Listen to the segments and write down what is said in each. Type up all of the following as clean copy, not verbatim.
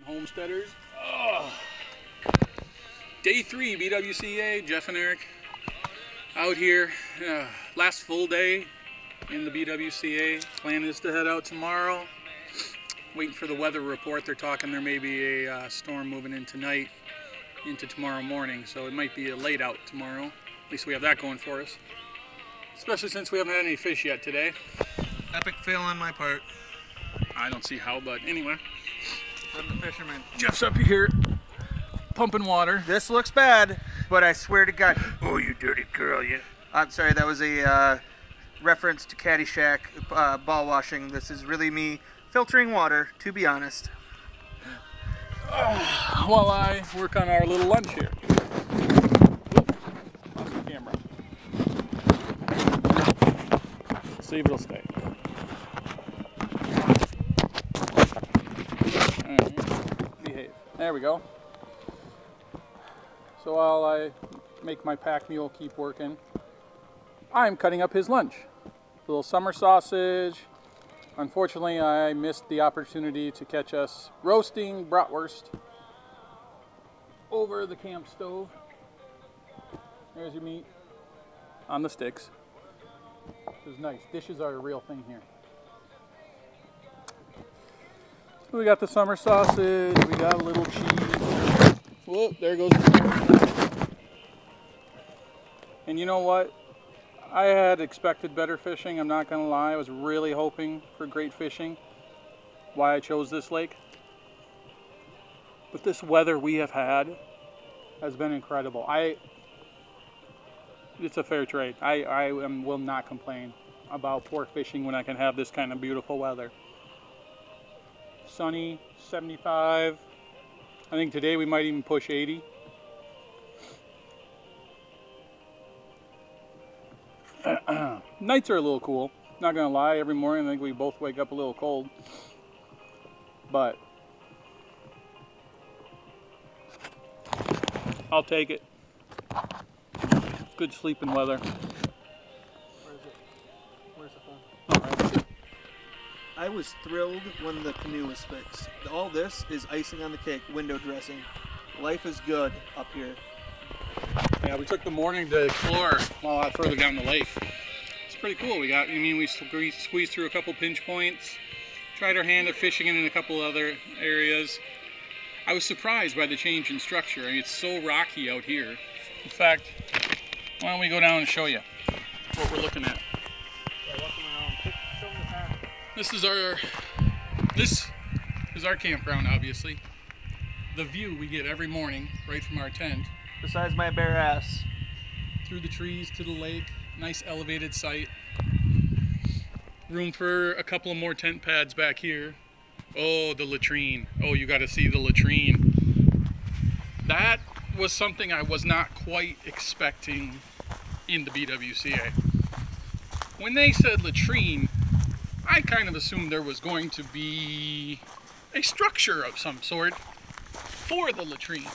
Homesteaders. Oh. Day 3 BWCA, Jeff and Eric out here. Last full day in the BWCA. Plan is to head out tomorrow. Waiting for the weather report. They're talking there may be a storm moving in tonight into tomorrow morning, so it might be a late out tomorrow. At least we have that going for us. Especially since we haven't had any fish yet today. Epic fail on my part. I don't see how, but anyway. I'm the fisherman. Jeff's up here pumping water. This looks bad, but I swear to God. Oh, you dirty girl, you. I'm sorry, that was a reference to Caddyshack ball washing. This is really me filtering water, to be honest. While I work on our little lunch here. Oop, lost the camera. See if it'll stay. Alright, behave. There we go. So while I make my pack mule keep working, I'm cutting up his lunch. A little summer sausage. Unfortunately, I missed the opportunity to catch us roasting bratwurst over the camp stove. There's your meat on the sticks. This is nice. Dishes are a real thing here. So we got the summer sausage, we got a little cheese. Whoop, there goes the camera. And you know what? I had expected better fishing, I'm not gonna lie. I was really hoping for great fishing. Why I chose this lake. But this weather we have had has been incredible. It's a fair trade. I will not complain about poor fishing when I can have this kind of beautiful weather. Sunny, 75. I think today we might even push 80. Nights are a little cool. Not gonna lie, every morning I think we both wake up a little cold. But I'll take it. It's good sleeping weather. Where is it? Where's the phone? Oh, right. I was thrilled when the canoe was fixed. All this is icing on the cake, window dressing. Life is good up here. Yeah, we took the morning to explore a lot further down the lake. It's pretty cool. We squeezed through a couple pinch points, tried our hand at fishing in a couple other areas. I was surprised by the change in structure. I mean, it's so rocky out here. In fact, why don't we go down and show you what we're looking at. This is our campground, obviously. The view we get every morning right from our tent. Besides my bare ass. Through the trees to the lake. Nice elevated site. Room for a couple of more tent pads back here. Oh, the latrine. Oh, you got to see the latrine. That was something I was not quite expecting in the BWCA. When they said latrine, I kind of assumed there was going to be a structure of some sort for the latrine.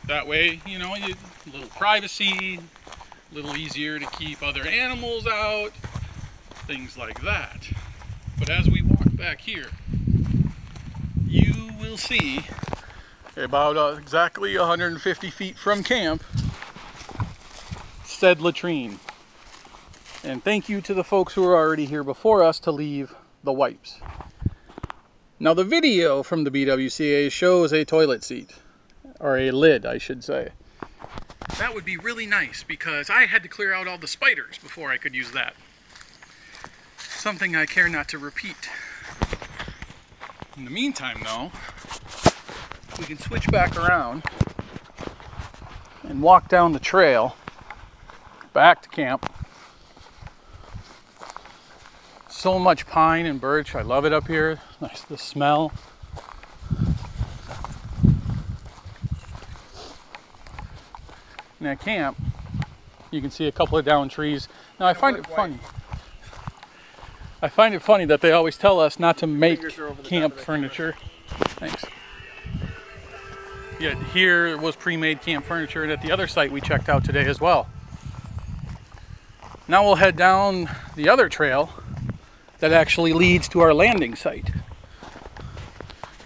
That way, you know, a little privacy, a little easier to keep other animals out, things like that. But as we walk back here, you will see about exactly 150 feet from camp, said latrine. And thank you to the folks who were already here before us to leave the wipes. Now the video from the BWCA shows a toilet seat, or a lid I should say. That would be really nice because I had to clear out all the spiders before I could use that. Something I care not to repeat. In the meantime though, we can switch back around and walk down the trail back to camp. So much pine and birch. I love it up here. Nice, the smell. And at camp, you can see a couple of downed trees. Now I find it funny. I find it funny that they always tell us not to make camp furniture. Thanks. Yet here was pre-made camp furniture, and at the other site we checked out today as well. Now we'll head down the other trail that actually leads to our landing site.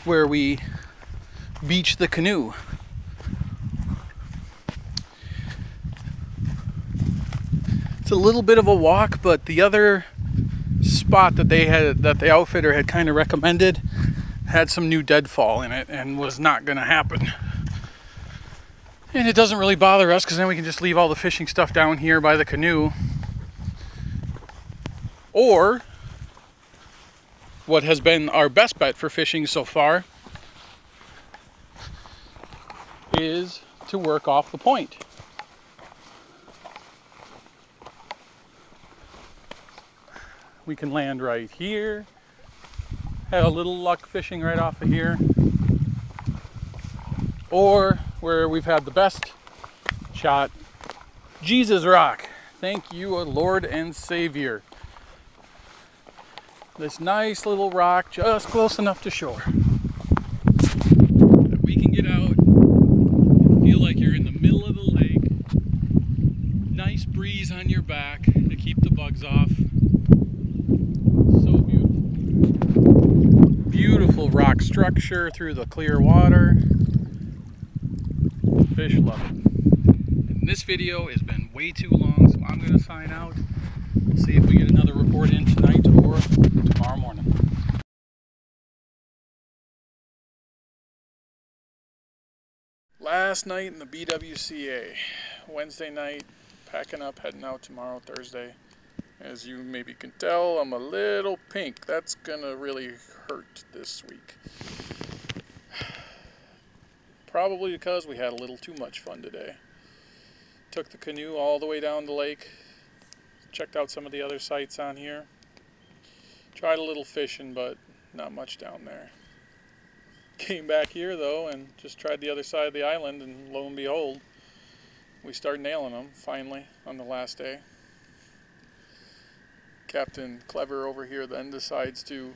where we beach the canoe. It's a little bit of a walk, but the other spot that the outfitter had kind of recommended had some new deadfall in it and was not going to happen. And it doesn't really bother us because then we can just leave all the fishing stuff down here by the canoe. Or what has been our best bet for fishing so far is to work off the point. We can land right here. Had a little luck fishing right off of here. Or where we've had the best shot, Jesus Rock. Thank you, Lord and Savior. This nice little rock just close enough to shore that we can get out, feel like you're in the middle of the lake. Nice breeze on your back to keep the bugs off. So beautiful. Beautiful rock structure through the clear water. Fish love it. And this video has been way too long, so I'm going to sign out. We'll see if we get another report in tonight or tomorrow morning. Last night in the BWCA. Wednesday night, packing up, heading out tomorrow, Thursday. As you maybe can tell, I'm a little pink. That's gonna really hurt this week. Probably because we had a little too much fun today. Took the canoe all the way down the lake. Checked out some of the other sites on here. Tried a little fishing, but not much down there. Came back here though and just tried the other side of the island, and lo and behold, we started nailing them finally on the last day. Captain Clever over here then decides to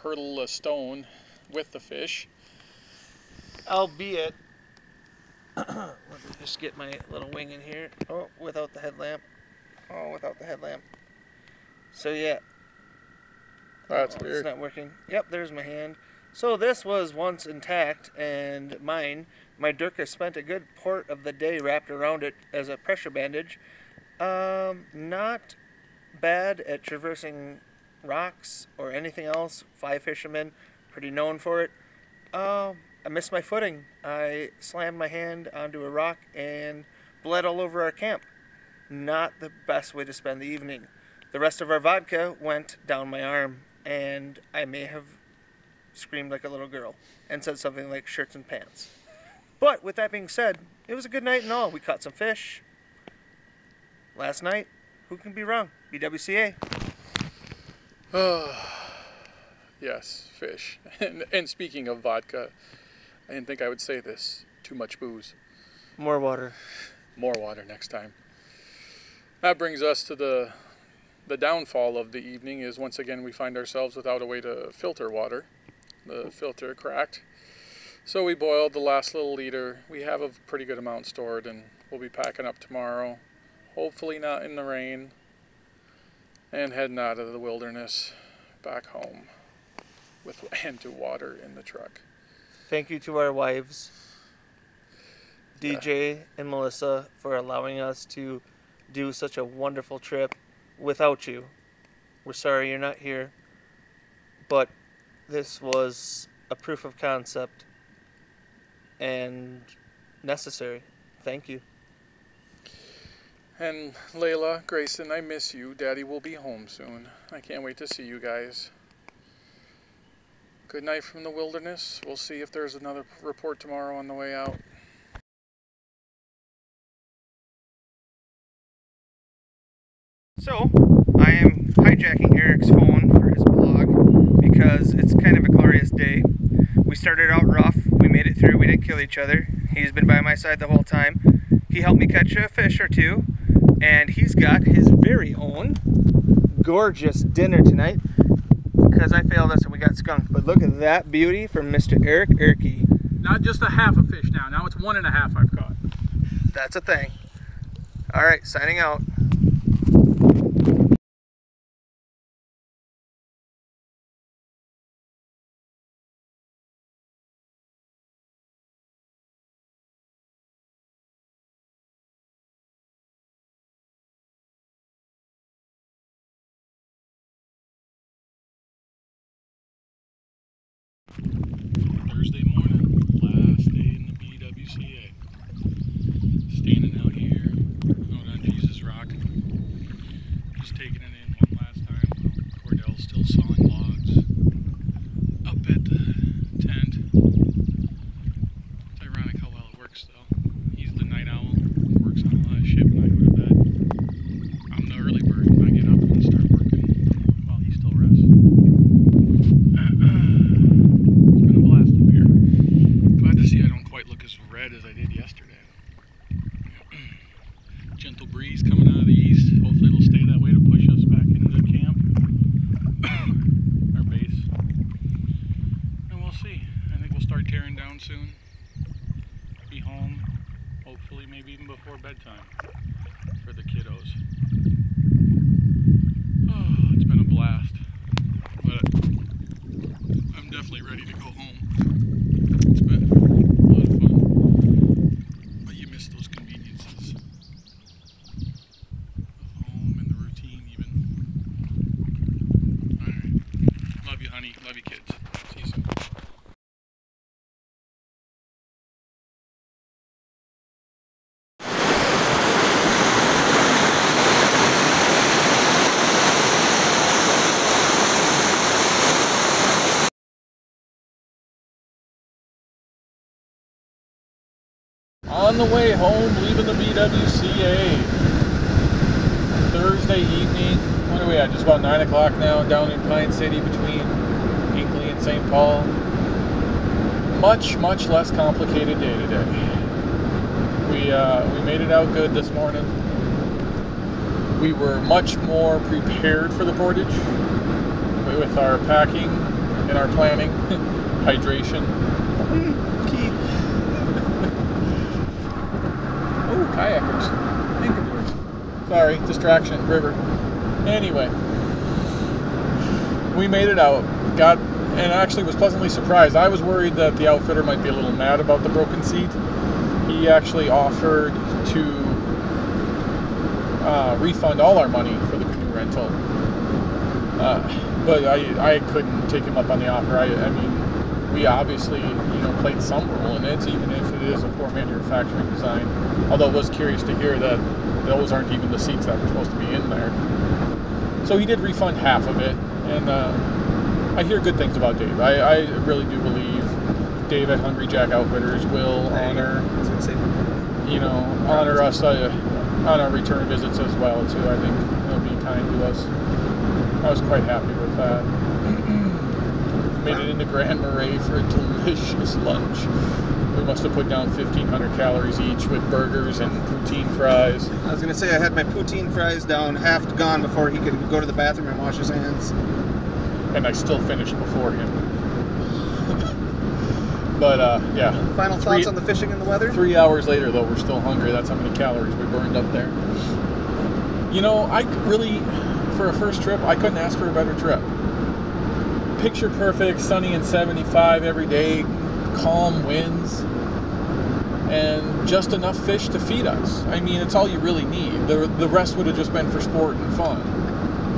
hurdle a stone with the fish. Albeit, let me just get my little wing in here. Oh, without the headlamp. Oh, without the headlamp. So yeah. That's weird. weird. It's not working. Yep, there's my hand. So this was once intact, and mine. My Durka spent a good part of the day wrapped around it as a pressure bandage. Not bad at traversing rocks or anything else. Fly fishermen, pretty known for it. I missed my footing. I slammed my hand onto a rock and bled all over our camp. Not the best way to spend the evening. The rest of our vodka went down my arm, and I may have screamed like a little girl and said something like shirts and pants. But with that being said, it was a good night and all. We caught some fish last night. Who can be wrong? BWCA. Yes, fish. And speaking of vodka, I didn't think I would say this. Too much booze. More water. More water next time. That brings us to the downfall of the evening is once again we find ourselves without a way to filter water. The filter cracked. So we boiled the last little liter. We have a pretty good amount stored, and we'll be packing up tomorrow. Hopefully not in the rain. And heading out of the wilderness back home with and to water in the truck. Thank you to our wives, DJ and Melissa, for allowing us to do such a wonderful trip without you. We're sorry you're not here, but this was a proof of concept and necessary. Thank you. And Layla, Grayson, I miss you. Daddy will be home soon. I can't wait to see you guys. Good night from the wilderness. We'll see if there's another report tomorrow on the way out. So, I am hijacking Eric's phone for his blog because it's kind of a glorious day. We started out rough, we made it through, we didn't kill each other. He's been by my side the whole time. He helped me catch a fish or two, and he's got his very own gorgeous dinner tonight because I failed us and we got skunked. But look at that beauty from Mr. Eric Erkey. Not just a half a fish now. Now it's 1.5 I've caught. That's a thing. Alright, signing out. soon. Be home, hopefully maybe even before bedtime for the kiddos. Oh, it's been a blast. But I'm definitely ready to go home. It's been a lot of fun. But you miss those conveniences of home and the routine even. Alright. Love you, honey. Love you, kids. See you soon. On the way home, leaving the BWCA. Thursday evening. What are we at? Just about 9 o'clock now, down in Pine City between Hinkley and St. Paul. Much less complicated day today. We made it out good this morning. We were much more prepared for the portage with our packing and our planning. Hydration. Key. Oh, kayakers. Anchorboards. Sorry, distraction, river. Anyway, we made it out. And actually was pleasantly surprised. I was worried that the outfitter might be a little mad about the broken seat. He actually offered to refund all our money for the canoe rental. But I couldn't take him up on the offer. I mean, we obviously, played some role in it, even if it is a poor manufacturing design. Although I was curious to hear that those aren't even the seats that were supposed to be in there. So he did refund half of it, and I hear good things about Dave. I really do believe Dave at Hungry Jack Outfitters will honor us on our return visits as well too. I think he'll be kind to us. I was quite happy with that. Made it into Grand Marais for a delicious lunch. We must have put down 1,500 calories each with burgers and poutine fries. I was going to say I had my poutine fries down half gone before he could go to the bathroom and wash his hands. And I still finished before him. But yeah. Final thoughts on the fishing and the weather? 3 hours later, though, we're still hungry. That's how many calories we burned up there. I really, for a first trip, I couldn't ask for a better trip. Picture perfect, sunny and 75 every day, calm winds, and just enough fish to feed us. I mean, it's all you really need. The rest would have just been for sport and fun.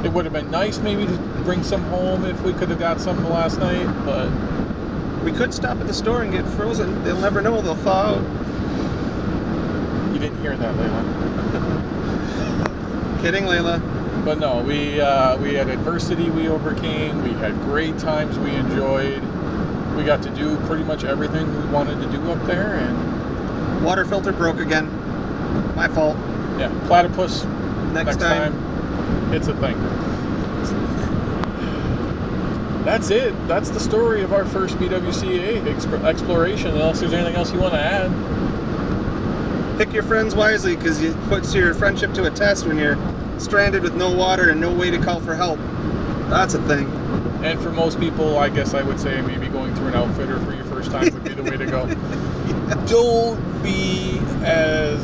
It would have been nice maybe to bring some home if we could have got some last night, but... We could stop at the store and get frozen. They'll never know. They'll thaw out. You didn't hear that, Layla. Kidding, Layla. But no, we had adversity we overcame. We had great times we enjoyed. We got to do pretty much everything we wanted to do up there, and... Water filter broke again. My fault. Yeah, platypus next time. It's a thing. That's it. That's the story of our first BWCA exploration. Unless there's anything else you want to add. Pick your friends wisely, because it puts your friendship to a test when you're stranded with no water and no way to call for help. That's a thing. And for most people, I guess I would say maybe going through an outfitter for your first time would be the way to go. Yes. Don't be as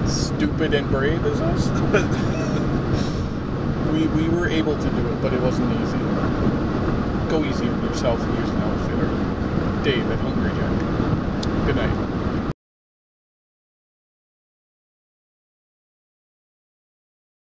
stupid and brave as us. We were able to do it, but it wasn't easy. Go easy on yourself and use an outfitter. Dave at Hungry Jack. Good night.